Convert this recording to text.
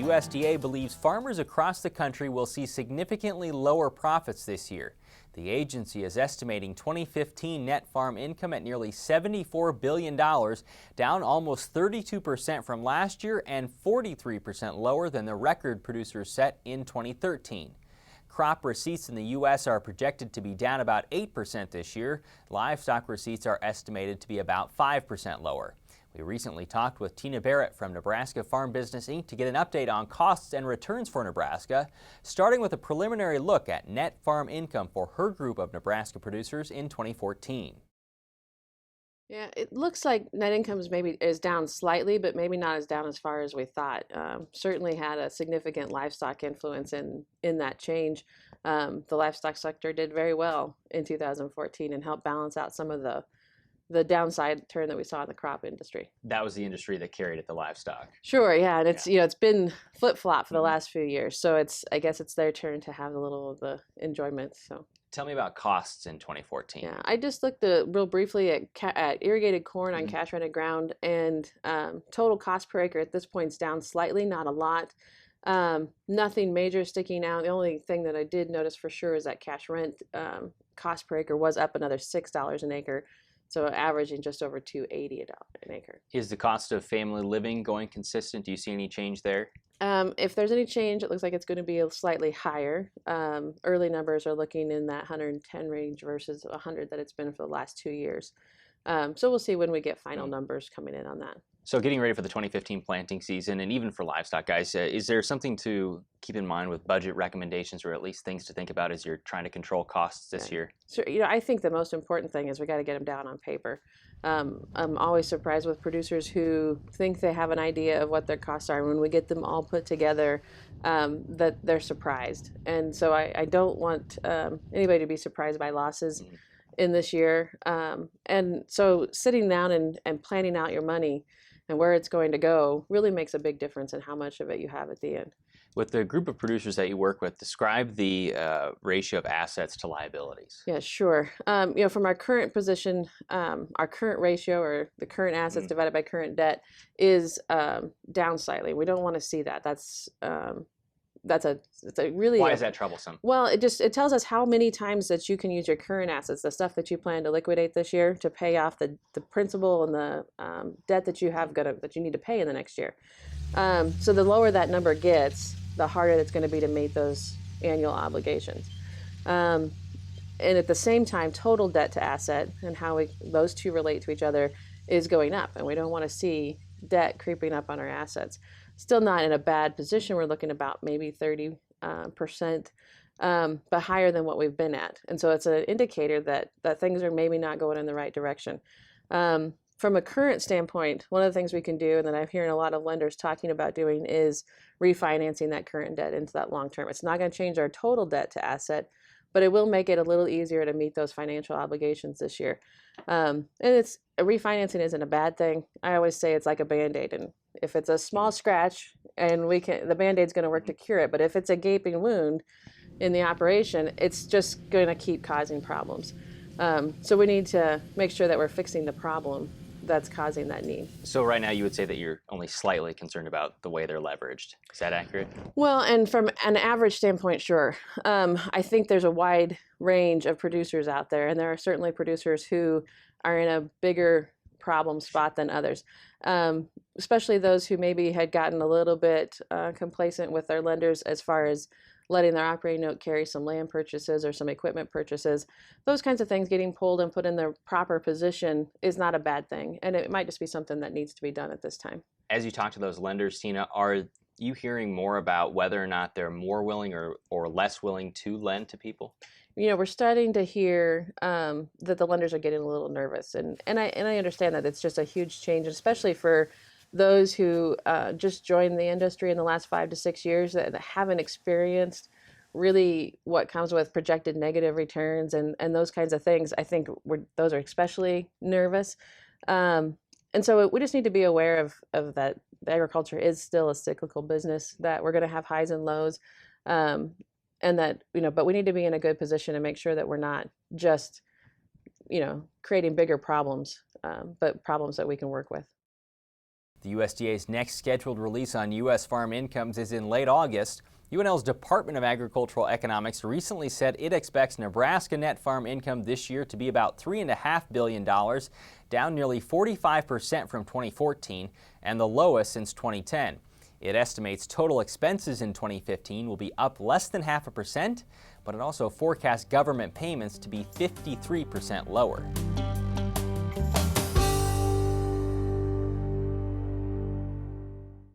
USDA believes farmers across the country will see significantly lower profits this year. The agency is estimating 2015 net farm income at nearly $74 billion, down almost 32% from last year and 43% lower than the record producers set in 2013. Crop receipts in the U.S. are projected to be down about 8% this year. Livestock receipts are estimated to be about 5% lower. We recently talked with Tina Barrett from Nebraska Farm Business Inc. to get an update on costs and returns for Nebraska, starting with a preliminary look at net farm income for her group of Nebraska producers in 2014. Yeah, it looks like net income is down slightly, but maybe not as down as far as we thought. Certainly had a significant livestock influence in that change. The livestock sector did very well in 2014 and helped balance out some of the downside turn that we saw in the crop industry. That was the industry that carried it, the livestock. Sure, yeah, and it's been flip-flop for the last few years, so I guess it's their turn to have a little of the enjoyment. So tell me about costs in 2014. Yeah, I just looked real briefly at irrigated corn on cash rented ground, and total cost per acre at this point is down slightly, not a lot. Nothing major sticking out. The only thing that I did notice for sure is that cash rent cost per acre was up another $6 an acre. So averaging just over $2.80 an acre. Is the cost of family living going consistent? Do you see any change there? If there's any change, it looks like it's going to be slightly higher. Early numbers are looking in that 110 range versus 100 that it's been for the last 2 years. So we'll see when we get final numbers coming in on that. So getting ready for the 2015 planting season, and even for livestock, guys, is there something to keep in mind with budget recommendations, or at least things to think about as you're trying to control costs this year? So, I think the most important thing is we got to get them down on paper. I'm always surprised with producers who think they have an idea of what their costs are. When we get them all put together, that they're surprised. And so I don't want anybody to be surprised by losses in this year. And so sitting down and planning out your money and where it's going to go really makes a big difference in how much of it you have at the end. With the group of producers that you work with, describe the ratio of assets to liabilities. Yeah, sure. From our current position, our current ratio, or the current assets divided by current debt, is down slightly. We don't want to see that. It's a really. Why is that troublesome? Well, it tells us how many times that you can use your current assets, the stuff that you plan to liquidate this year, to pay off the principal and the debt that you have that you need to pay in the next year. So the lower that number gets, the harder it's going to be to meet those annual obligations. And at the same time, total debt to asset and how those two relate to each other is going up, and we don't want to see debt creeping up on our assets. Still not in a bad position. We're looking about maybe 30%, but higher than what we've been at. And so it's an indicator that things are maybe not going in the right direction. From a current standpoint, one of the things we can do, and that I'm hearing a lot of lenders talking about doing, is refinancing that current debt into that long term. It's not going to change our total debt to asset, but it will make it a little easier to meet those financial obligations this year. And refinancing isn't a bad thing. I always say it's like a Band-Aid, and if it's a small scratch, and the Band-Aid's going to work to cure it, but if it's a gaping wound in the operation, it's just going to keep causing problems. So we need to make sure that we're fixing the problem that's causing that need. So right now you would say that you're only slightly concerned about the way they're leveraged. Is that accurate? Well, and from an average standpoint, sure. I think there's a wide range of producers out there, and there are certainly producers who are in a bigger problem spot than others, especially those who maybe had gotten a little bit complacent with their lenders as far as letting their operating note carry some land purchases or some equipment purchases. Those kinds of things getting pulled and put in their proper position is not a bad thing, and it might just be something that needs to be done at this time. As you talk to those lenders, Tina, are you hearing more about whether or not they're more willing or less willing to lend to people? We're starting to hear that the lenders are getting a little nervous, and I understand that it's just a huge change, especially for those who just joined the industry in the last 5 to 6 years that haven't experienced really what comes with projected negative returns and those kinds of things. I think those are especially nervous. And so we just need to be aware of that agriculture is still a cyclical business, that we're going to have highs and lows. And that, but we need to be in a good position to make sure that we're not just, creating bigger problems, but problems that we can work with. The USDA's next scheduled release on U.S. farm incomes is in late August. UNL's Department of Agricultural Economics recently said it expects Nebraska net farm income this year to be about $3.5 billion, down nearly 45% from 2014 and the lowest since 2010. It estimates total expenses in 2015 will be up less than 0.5%, but it also forecasts government payments to be 53% lower.